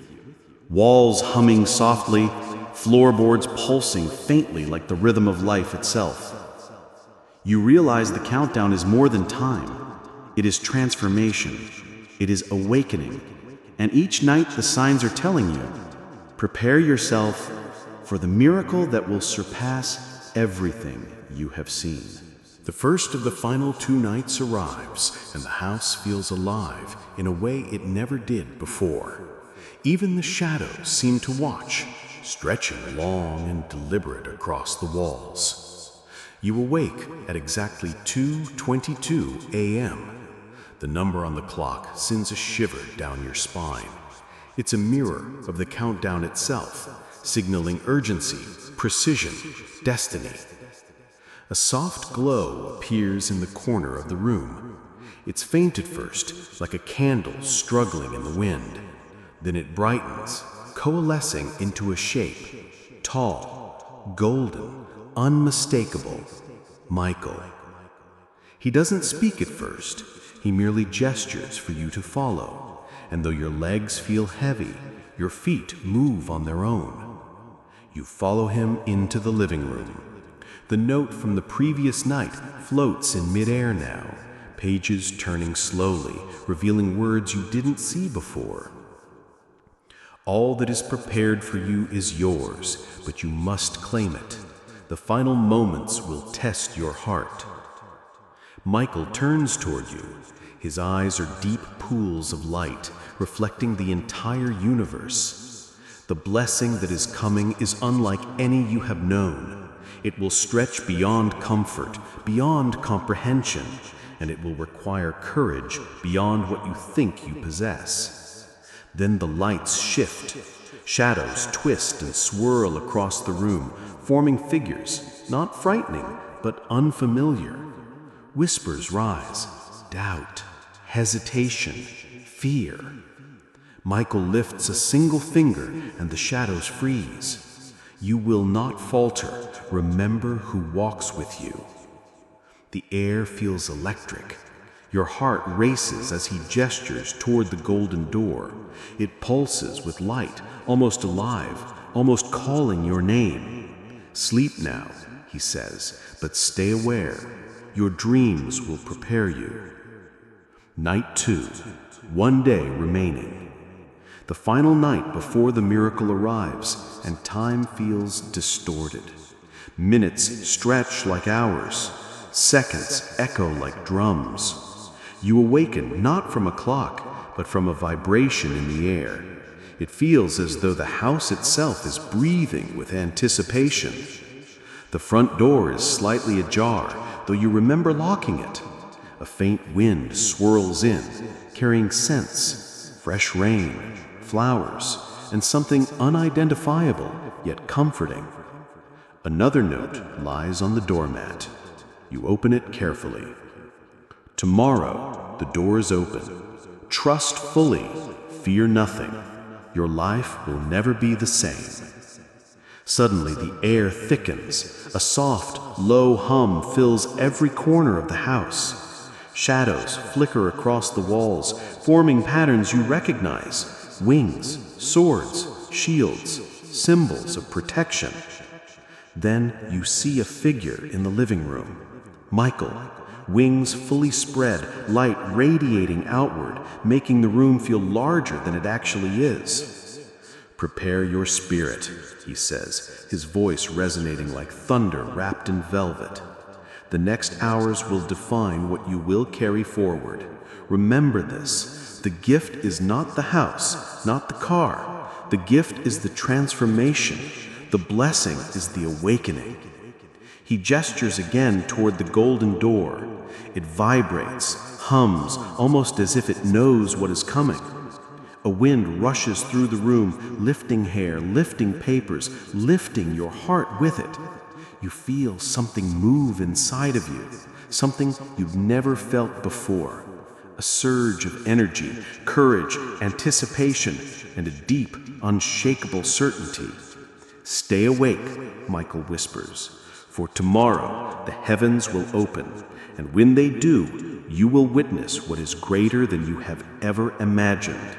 Walls humming softly, floorboards pulsing faintly like the rhythm of life itself. You realize the countdown is more than time. It is transformation. It is awakening. And each night the signs are telling you, prepare yourself for the miracle that will surpass everything you have seen. The first of the final 2 nights arrives, and the house feels alive in a way it never did before. Even the shadows seem to watch, stretching long and deliberate across the walls. You awake at exactly 2:22 a.m. The number on the clock sends a shiver down your spine. It's a mirror of the countdown itself, signaling urgency, precision, destiny. A soft glow appears in the corner of the room. It's faint at first, like a candle struggling in the wind. Then it brightens, coalescing into a shape, tall, golden, unmistakable. Michael. He doesn't speak at first. He merely gestures for you to follow, and though your legs feel heavy, your feet move on their own. You follow him into the living room. The note from the previous night floats in midair now, pages turning slowly, revealing words you didn't see before. All that is prepared for you is yours, but you must claim it. The final moments will test your heart. Michael turns toward you. His eyes are deep pools of light, reflecting the entire universe. The blessing that is coming is unlike any you have known. It will stretch beyond comfort, beyond comprehension, and it will require courage beyond what you think you possess. Then the lights shift. Shadows twist and swirl across the room, forming figures, not frightening, but unfamiliar. Whispers rise, doubt, hesitation, fear. Michael lifts a single finger and the shadows freeze. You will not falter. Remember who walks with you. The air feels electric. Your heart races as he gestures toward the golden door. It pulses with light, almost alive, almost calling your name. Sleep now, he says, but stay aware. Your dreams will prepare you. Night 2, one day remaining. The final night before the miracle arrives, and time feels distorted. Minutes stretch like hours. Seconds echo like drums. You awaken not from a clock, but from a vibration in the air. It feels as though the house itself is breathing with anticipation. The front door is slightly ajar, though you remember locking it. A faint wind swirls in, carrying scents, fresh rain, flowers, and something unidentifiable yet comforting. Another note lies on the doormat. You open it carefully. Tomorrow, the door is open. Trust fully, fear nothing. Your life will never be the same. Suddenly, the air thickens. A soft, low hum fills every corner of the house. Shadows flicker across the walls, forming patterns you recognize. Wings, swords, shields, symbols of protection. Then you see a figure in the living room. Michael, wings fully spread, light radiating outward, making the room feel larger than it actually is. Prepare your spirit, he says, his voice resonating like thunder wrapped in velvet. The next hours will define what you will carry forward. Remember this. The gift is not the house, not the car. The gift is the transformation. The blessing is the awakening. He gestures again toward the golden door. It vibrates, hums, almost as if it knows what is coming. A wind rushes through the room, lifting hair, lifting papers, lifting your heart with it. You feel something move inside of you, something you've never felt before. A surge of energy, courage, anticipation, and a deep, unshakable certainty. Stay awake, Michael whispers, for tomorrow the heavens will open, and when they do, you will witness what is greater than you have ever imagined.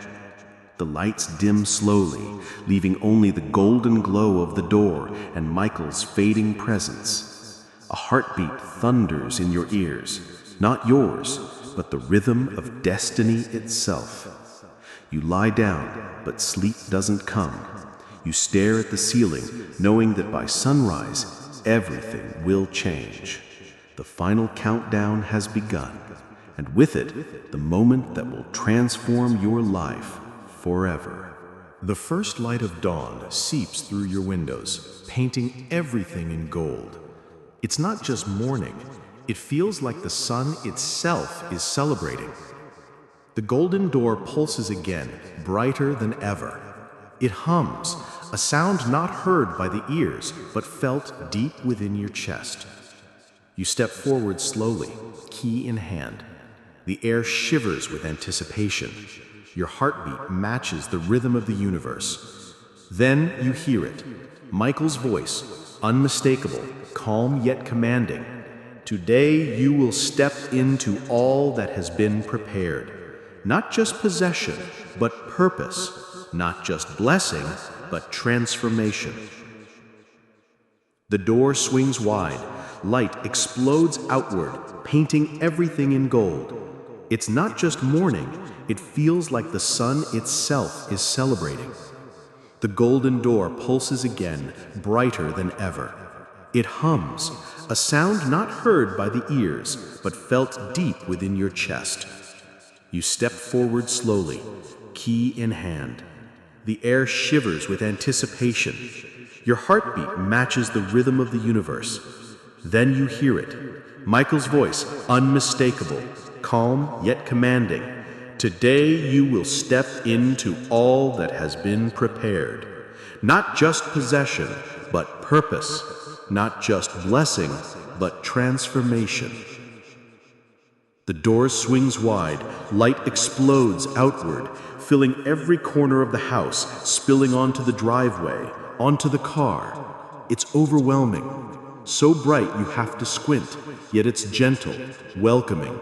The lights dim slowly, leaving only the golden glow of the door and Michael's fading presence. A heartbeat thunders in your ears, not yours, but the rhythm of destiny itself. You lie down, but sleep doesn't come. You stare at the ceiling, knowing that by sunrise, everything will change. The final countdown has begun, and with it, the moment that will transform your life forever. The first light of dawn seeps through your windows, painting everything in gold. It's not just morning. It feels like the sun itself is celebrating. The golden door pulses again, brighter than ever. It hums, a sound not heard by the ears, but felt deep within your chest. You step forward slowly, key in hand. The air shivers with anticipation. Your heartbeat matches the rhythm of the universe. Then you hear it, Michael's voice, unmistakable, calm yet commanding. Today you will step into all that has been prepared. Not just possession, but purpose. Not just blessing, but transformation. The door swings wide. Light explodes outward, painting everything in gold. It's not just morning, it feels like the sun itself is celebrating. The golden door pulses again, brighter than ever. It hums, a sound not heard by the ears, but felt deep within your chest. You step forward slowly, key in hand. The air shivers with anticipation. Your heartbeat matches the rhythm of the universe. Then you hear it, Michael's voice, unmistakable, calm yet commanding. Today you will step into all that has been prepared. Not just possession, but purpose. Not just blessing, but transformation. The door swings wide, light explodes outward, filling every corner of the house, spilling onto the driveway, onto the car. It's overwhelming. So bright you have to squint, yet it's gentle, welcoming,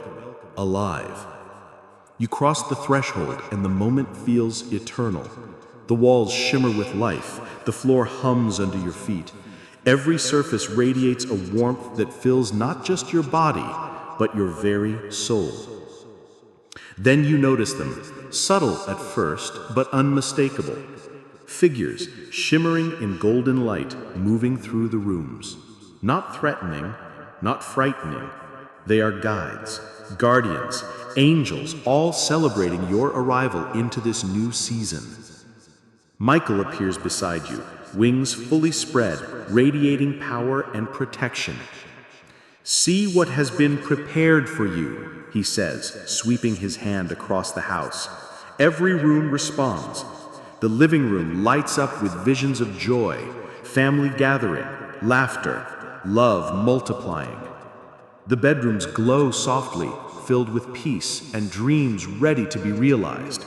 alive. You cross the threshold and the moment feels eternal. The walls shimmer with life, the floor hums under your feet. Every surface radiates a warmth that fills not just your body, but your very soul. Then you notice them, subtle at first, but unmistakable. Figures shimmering in golden light, moving through the rooms. Not threatening, not frightening. They are guides, guardians, angels, all celebrating your arrival into this new season. Michael appears beside you, wings fully spread, radiating power and protection. See what has been prepared for you, he says, sweeping his hand across the house. Every room responds. The living room lights up with visions of joy, family gathering, laughter, love multiplying. The bedrooms glow softly, filled with peace and dreams ready to be realized.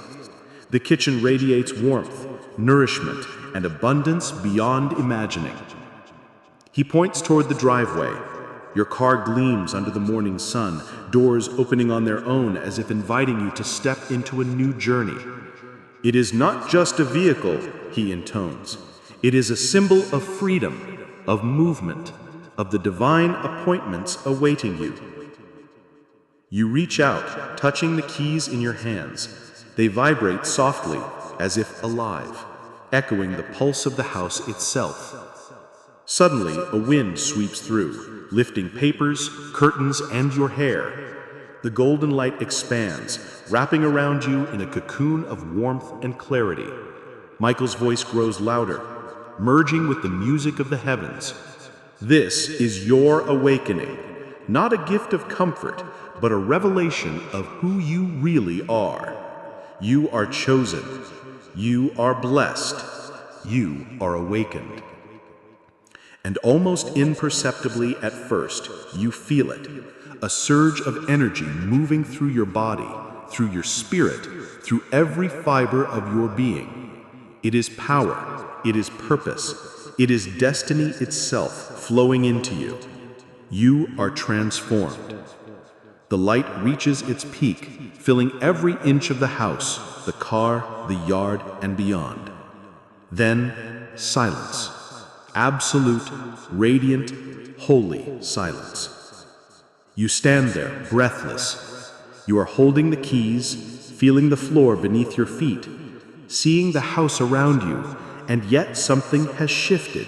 The kitchen radiates warmth, nourishment, and abundance beyond imagining. He points toward the driveway. Your car gleams under the morning sun, doors opening on their own as if inviting you to step into a new journey. It is not just a vehicle, he intones. It is a symbol of freedom, of movement, of the divine appointments awaiting you. You reach out, touching the keys in your hands. They vibrate softly, as if alive, echoing the pulse of the house itself. Suddenly, a wind sweeps through, lifting papers, curtains, and your hair. The golden light expands, wrapping around you in a cocoon of warmth and clarity. Michael's voice grows louder, merging with the music of the heavens. This is your awakening, not a gift of comfort, but a revelation of who you really are. You are chosen. You are blessed. You are awakened. And almost imperceptibly at first, you feel it, a surge of energy moving through your body, through your spirit, through every fiber of your being. It is power. It is purpose. It is destiny itself flowing into you. You are transformed. The light reaches its peak, filling every inch of the house, the car, the yard, and beyond. Then, silence. Absolute, radiant, holy silence. You stand there, breathless. You are holding the keys, feeling the floor beneath your feet, seeing the house around you, and yet something has shifted.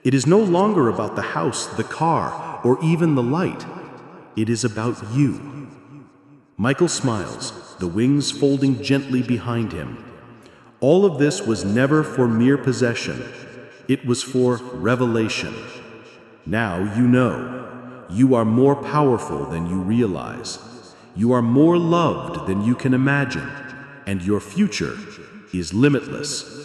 It is no longer about the house, the car, or even the light. It is about you. Michael smiles, the wings folding gently behind him. All of this was never for mere possession. It was for revelation. Now you know. You are more powerful than you realize. You are more loved than you can imagine. And your future is limitless.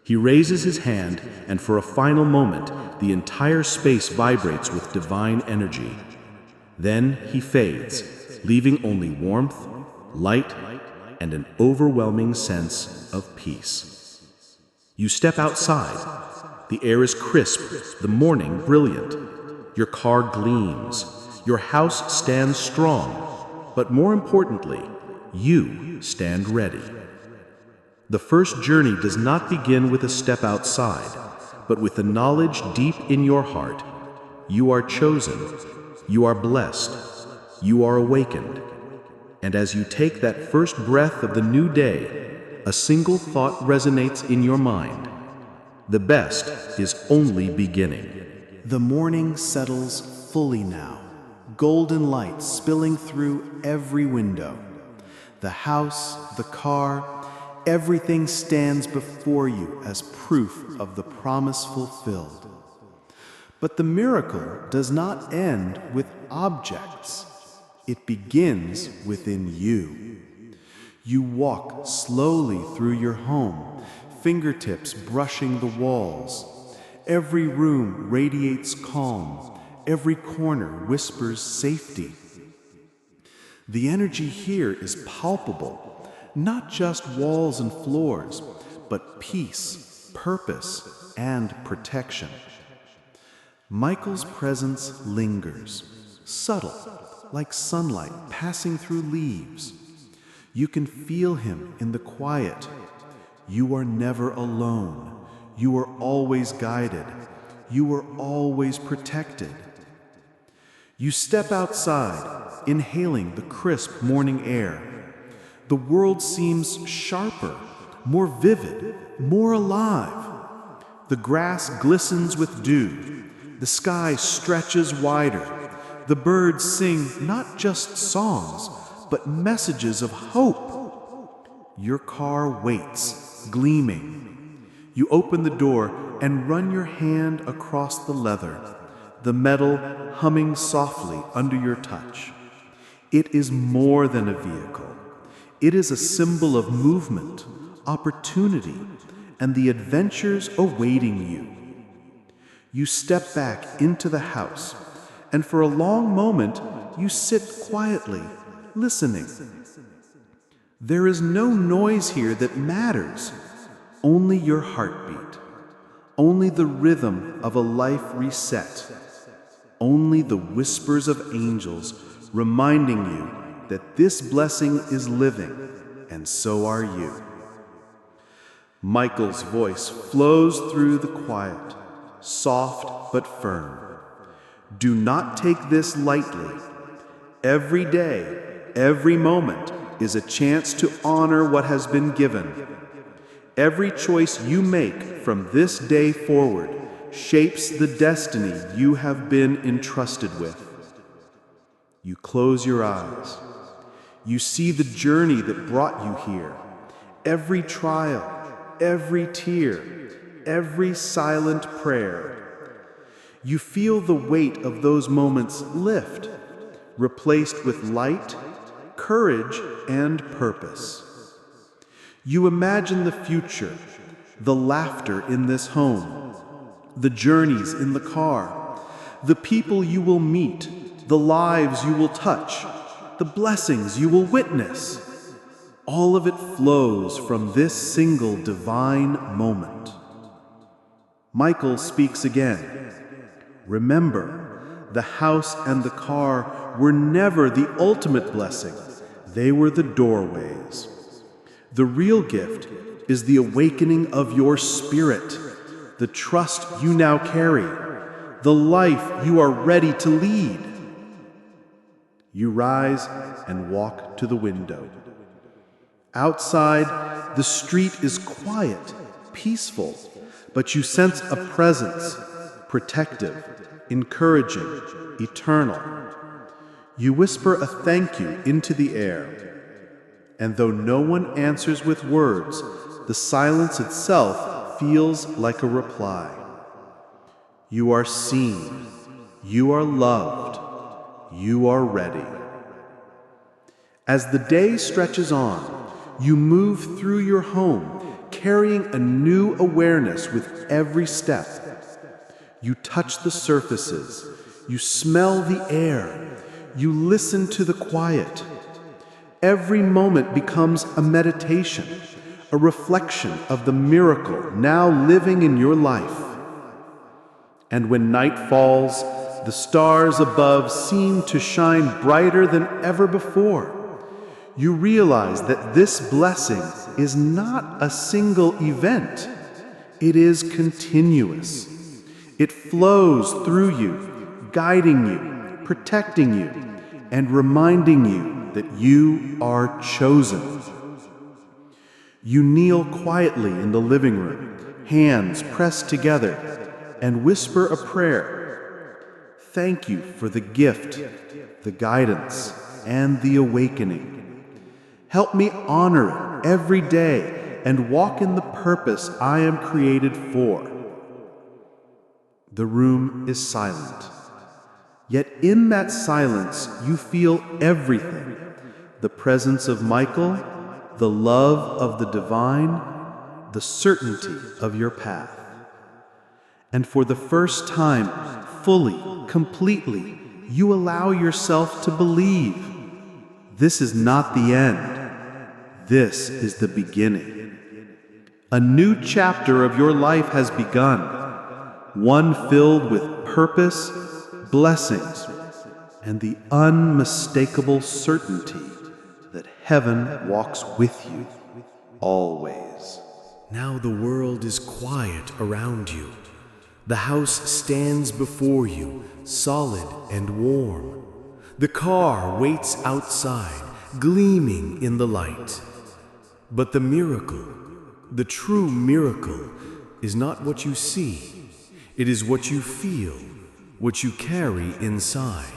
He raises his hand, and for a final moment, the entire space vibrates with divine energy. Then he fades, leaving only warmth, light, and an overwhelming sense of peace. You step outside. The air is crisp, the morning brilliant. Your car gleams. Your house stands strong. But more importantly, you stand ready. The first journey does not begin with a step outside, but with the knowledge deep in your heart. You are chosen. You are blessed. You are awakened. And as you take that first breath of the new day, a single thought resonates in your mind. The best is only beginning. The morning settles fully now, golden light spilling through every window. The house, the car, everything stands before you as proof of the promise fulfilled. But the miracle does not end with objects. It begins within you. You walk slowly through your home, fingertips brushing the walls. Every room radiates calm. Every corner whispers safety. The energy here is palpable, not just walls and floors, but peace, purpose, and protection. Michael's presence lingers, subtle, like sunlight passing through leaves. You can feel him in the quiet. You are never alone. You are always guided. You are always protected. You step outside, inhaling the crisp morning air. The world seems sharper, more vivid, more alive. The grass glistens with dew. The sky stretches wider. The birds sing not just songs, but messages of hope. Your car waits, gleaming. You open the door and run your hand across the leather, the metal humming softly under your touch. It is more than a vehicle. It is a symbol of movement, opportunity, and the adventures awaiting you. You step back into the house, and for a long moment, you sit quietly, listening. There is no noise here that matters, only your heartbeat, only the rhythm of a life reset, only the whispers of angels reminding you that this blessing is living, and so are you. Michael's voice flows through the quiet, soft but firm. Do not take this lightly. Every day, every moment is a chance to honor what has been given. Every choice you make from this day forward shapes the destiny you have been entrusted with. You close your eyes. You see the journey that brought you here. Every trial, every tear, every silent prayer. You feel the weight of those moments lift, replaced with light, courage, and purpose. You imagine the future, the laughter in this home, the journeys in the car, the people you will meet, the lives you will touch, the blessings you will witness. All of it flows from this single divine moment. Michael speaks again. Remember, the house and the car were never the ultimate blessing. They were the doorways. The real gift is the awakening of your spirit, the trust you now carry, the life you are ready to lead. You rise and walk to the window. Outside, the street is quiet, peaceful, but you sense a presence, protective, encouraging, eternal. You whisper a thank you into the air, and though no one answers with words, the silence itself feels like a reply. You are seen, you are loved, you are ready. As the day stretches on, you move through your home, carrying a new awareness with every step. You touch the surfaces, you smell the air, you listen to the quiet. Every moment becomes a meditation, a reflection of the miracle now living in your life. And when night falls, the stars above seem to shine brighter than ever before. You realize that this blessing is not a single event. It is continuous. It flows through you, guiding you, protecting you, and reminding you that you are chosen. You kneel quietly in the living room, hands pressed together, and whisper a prayer. Thank you for the gift, the guidance, and the awakening. Help me honor it every day and walk in the purpose I am created for. The room is silent. Yet in that silence, you feel everything. The presence of Michael, the love of the divine, the certainty of your path. And for the first time, fully, completely, you allow yourself to believe. This is not the end. This is the beginning. A new chapter of your life has begun, one filled with purpose, blessings, and the unmistakable certainty that heaven walks with you always. Now the world is quiet around you. The house stands before you, solid and warm. The car waits outside, gleaming in the light. But the miracle, the true miracle, is not what you see. It is what you feel, what you carry inside.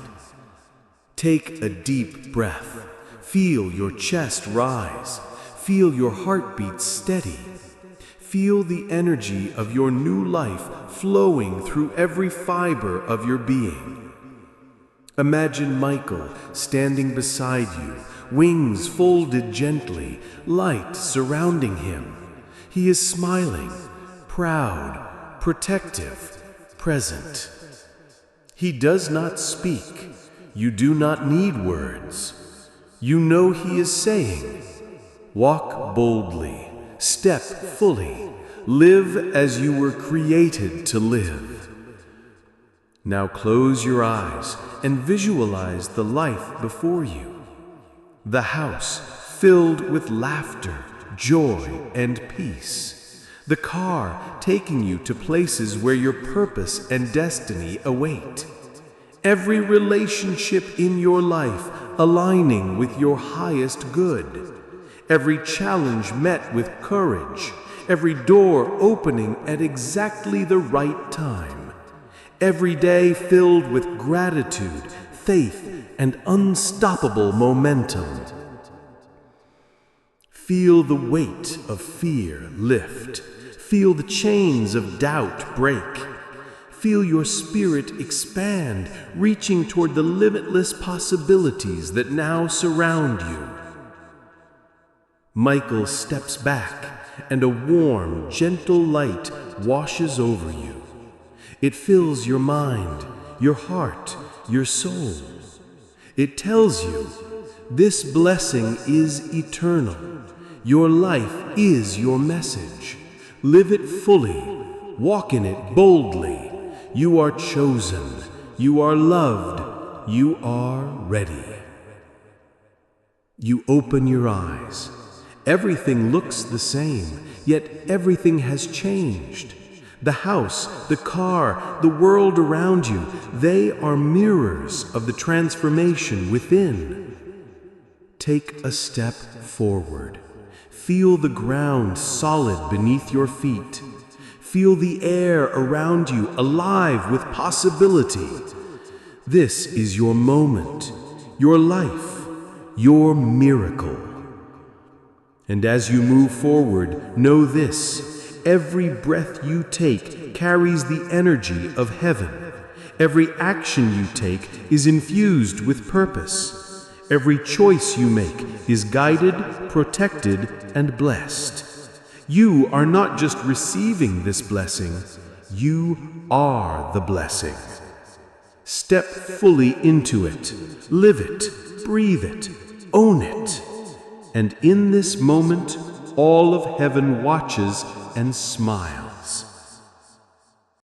Take a deep breath. Feel your chest rise. Feel your heartbeat steady. Feel the energy of your new life flowing through every fiber of your being. Imagine Michael standing beside you, wings folded gently, light surrounding him. He is smiling, proud, protective, present. He does not speak. You do not need words. You know he is saying, walk boldly, step fully, live as you were created to live. Now close your eyes and visualize the life before you. The house filled with laughter, joy, and peace. The car taking you to places where your purpose and destiny await. Every relationship in your life aligning with your highest good. Every challenge met with courage. Every door opening at exactly the right time. Every day filled with gratitude, faith, and unstoppable momentum. Feel the weight of fear lift. Feel the chains of doubt break. Feel your spirit expand, reaching toward the limitless possibilities that now surround you. Michael steps back, and a warm, gentle light washes over you. It fills your mind, your heart, your soul. It tells you, this blessing is eternal. Your life is your message. Live it fully. Walk in it boldly. You are chosen. You are loved. You are ready. You open your eyes. Everything looks the same, yet everything has changed. The house, the car, the world around you, they are mirrors of the transformation within. Take a step forward. Feel the ground solid beneath your feet. Feel the air around you alive with possibility. This is your moment, your life, your miracle. And as you move forward, know this: every breath you take carries the energy of heaven. Every action you take is infused with purpose. Every choice you make is guided, protected, and blessed. You are not just receiving this blessing, you are the blessing. Step fully into it, live it, breathe it, own it. And in this moment, all of heaven watches and smiles.